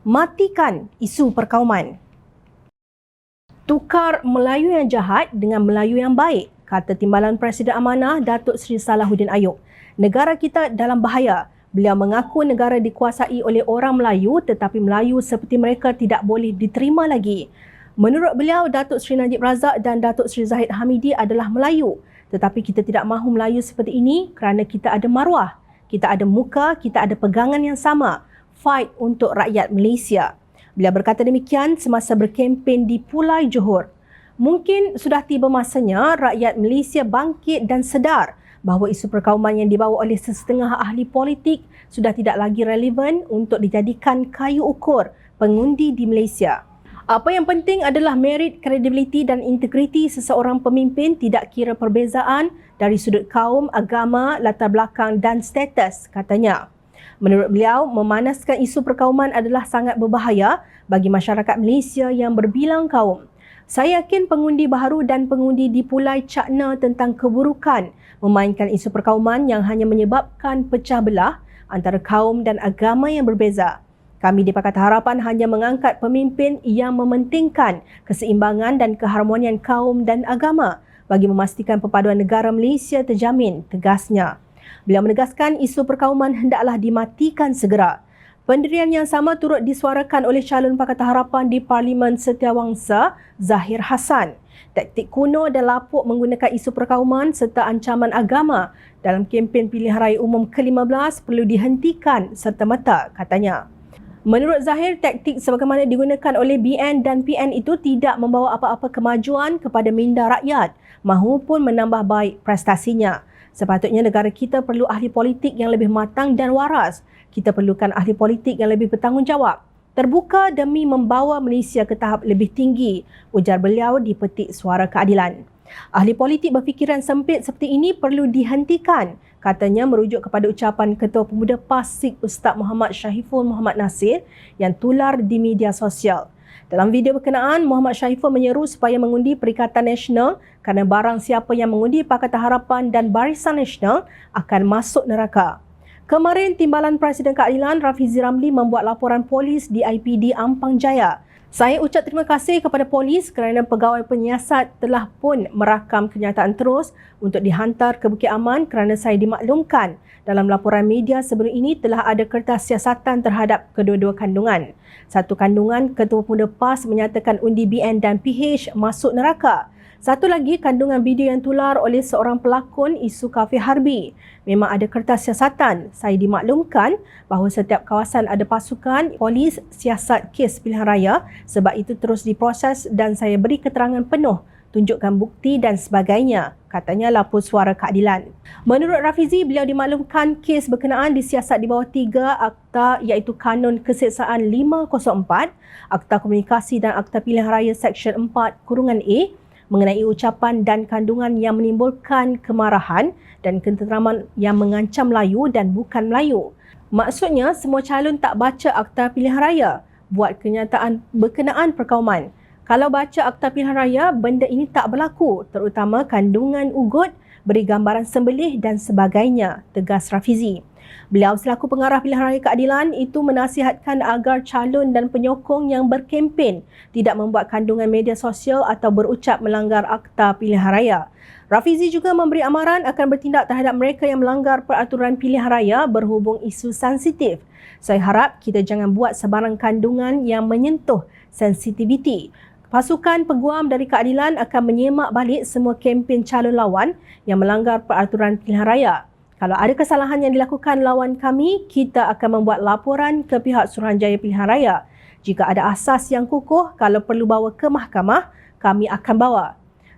Matikan isu perkauman. Tukar Melayu yang jahat dengan Melayu yang baik, kata Timbalan Presiden Amanah Datuk Seri Salahuddin Ayub. Negara kita dalam bahaya. Beliau mengaku negara dikuasai oleh orang Melayu tetapi Melayu seperti mereka tidak boleh diterima lagi. Menurut beliau, Datuk Seri Najib Razak dan Datuk Seri Zahid Hamidi adalah Melayu. Tetapi kita tidak mahu Melayu seperti ini kerana kita ada maruah, kita ada muka, kita ada pegangan yang sama. Fight untuk rakyat Malaysia. Beliau berkata demikian semasa berkempen di Pulai Johor. Mungkin sudah tiba masanya rakyat Malaysia bangkit dan sedar bahawa isu perkauman yang dibawa oleh sesetengah ahli politik sudah tidak lagi relevan untuk dijadikan kayu ukur pengundi di Malaysia. Apa yang penting adalah merit, kredibiliti dan integriti seseorang pemimpin tidak kira perbezaan dari sudut kaum, agama, latar belakang dan status, katanya. Menurut beliau, memanaskan isu perkauman adalah sangat berbahaya bagi masyarakat Malaysia yang berbilang kaum. Saya yakin pengundi baharu dan pengundi di Pulai cakna tentang keburukan memainkan isu perkauman yang hanya menyebabkan pecah belah antara kaum dan agama yang berbeza. Kami di Pakatan Harapan hanya mengangkat pemimpin yang mementingkan keseimbangan dan keharmonian kaum dan agama bagi memastikan perpaduan negara Malaysia terjamin, tegasnya. Beliau menegaskan isu perkauman hendaklah dimatikan segera. Pendirian yang sama turut disuarakan oleh calon Pakatan Harapan di Parlimen Setiawangsa, Zahir Hassan. Taktik kuno dan lapuk menggunakan isu perkauman serta ancaman agama dalam kempen pilihan raya umum ke-15 perlu dihentikan serta-merta, katanya. Menurut Zahir, taktik sebagaimana digunakan oleh BN dan PN itu tidak membawa apa-apa kemajuan kepada minda rakyat mahupun menambah baik prestasinya. Sepatutnya negara kita perlu ahli politik yang lebih matang dan waras. Kita perlukan ahli politik yang lebih bertanggungjawab, terbuka demi membawa Malaysia ke tahap lebih tinggi, ujar beliau di Petik Suara Keadilan. Ahli politik berfikiran sempit seperti ini perlu dihentikan, katanya merujuk kepada ucapan Ketua Pemuda PAS Ustaz Muhammad Syahiful Muhammad Nasir yang tular di media sosial. Dalam video berkenaan, Muhammad Syahiful menyeru supaya mengundi Perikatan Nasional kerana barang siapa yang mengundi Pakatan Harapan dan Barisan Nasional akan masuk neraka. Kemarin, Timbalan Presiden Keadilan Rafizi Ramli membuat laporan polis di IPD Ampang Jaya. Saya ucap terima kasih kepada polis kerana pegawai penyiasat telah pun merakam kenyataan terus untuk dihantar ke Bukit Aman kerana saya dimaklumkan dalam laporan media sebelum ini telah ada kertas siasatan terhadap kedua-dua kandungan. Satu kandungan, Ketua Pemuda PAS menyatakan undi BN dan PH masuk neraka. Satu lagi, kandungan video yang tular oleh seorang pelakon isu kafe harbi. Memang ada kertas siasatan. Saya dimaklumkan bahawa setiap kawasan ada pasukan polis siasat kes pilihan raya, sebab itu terus diproses dan saya beri keterangan penuh, tunjukkan bukti dan sebagainya, katanya lapor Suara Keadilan. Menurut Rafizi, beliau dimaklumkan kes berkenaan disiasat di bawah 3 akta iaitu Kanun Keseksaan 504, Akta Komunikasi dan Akta Pilihan Raya Seksyen 4(A) mengenai ucapan dan kandungan yang menimbulkan kemarahan dan ketenteraman yang mengancam Melayu dan bukan Melayu. Maksudnya, semua calon tak baca Akta Pilihan Raya buat kenyataan berkenaan perkauman. Kalau baca Akta Pilihan Raya, benda ini tak berlaku, terutama kandungan ugut, beri gambaran sembelih dan sebagainya, tegas Rafizi. Beliau selaku pengarah pilihan raya keadilan itu menasihatkan agar calon dan penyokong yang berkempen tidak membuat kandungan media sosial atau berucap melanggar Akta Pilihan Raya. Rafizi juga memberi amaran akan bertindak terhadap mereka yang melanggar peraturan pilihan raya berhubung isu sensitif. Saya harap kita jangan buat sebarang kandungan yang menyentuh sensitiviti. Pasukan peguam dari keadilan akan menyemak balik semua kempen calon lawan yang melanggar peraturan pilihan raya. Kalau ada kesalahan yang dilakukan lawan kami, kita akan membuat laporan ke pihak Suruhanjaya Pilihan Raya. Jika ada asas yang kukuh, kalau perlu bawa ke mahkamah, kami akan bawa.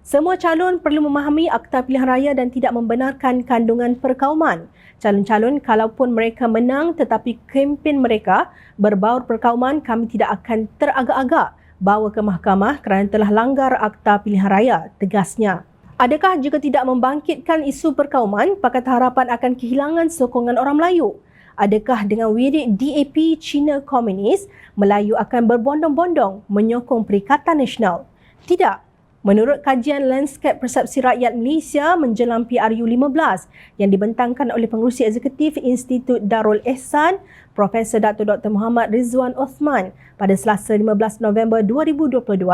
Semua calon perlu memahami Akta Pilihan Raya dan tidak membenarkan kandungan perkauman. Calon-calon kalaupun mereka menang tetapi kempen mereka berbaur perkauman, kami tidak akan teragak-agak bawa ke mahkamah kerana telah langgar Akta Pilihan Raya, tegasnya. Adakah jika tidak membangkitkan isu perkauman, Pakatan Harapan akan kehilangan sokongan orang Melayu? Adakah dengan wirid DAP Cina Komunis, Melayu akan berbondong-bondong menyokong Perikatan Nasional? Tidak. Menurut kajian lanskap persepsi rakyat Malaysia menjelang PRU15 yang dibentangkan oleh Pengerusi Eksekutif Institut Darul Ehsan, Profesor Dr. Muhammad Rizwan Osman pada Selasa 15 November 2022,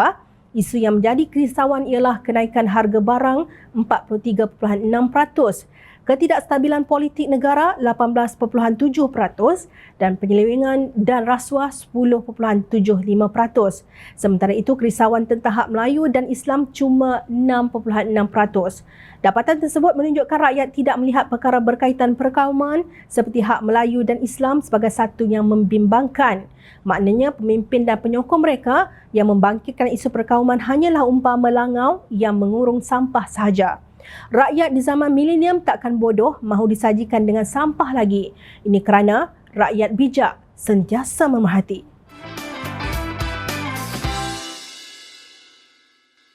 isu yang menjadi kerisauan ialah kenaikan harga barang 43.6%, ketidakstabilan politik negara 18.7% dan penyelewengan dan rasuah 10.75%. Sementara itu, kerisauan tentang hak Melayu dan Islam cuma 6.6%. Dapatan tersebut menunjukkan rakyat tidak melihat perkara berkaitan perkauman seperti hak Melayu dan Islam sebagai satu yang membimbangkan. Maknanya pemimpin dan penyokong mereka yang membangkitkan isu perkauman hanyalah umpama langau yang mengurung sampah sahaja. Rakyat di zaman milenium takkan bodoh mahu disajikan dengan sampah lagi. Ini kerana rakyat bijak sentiasa memerhati.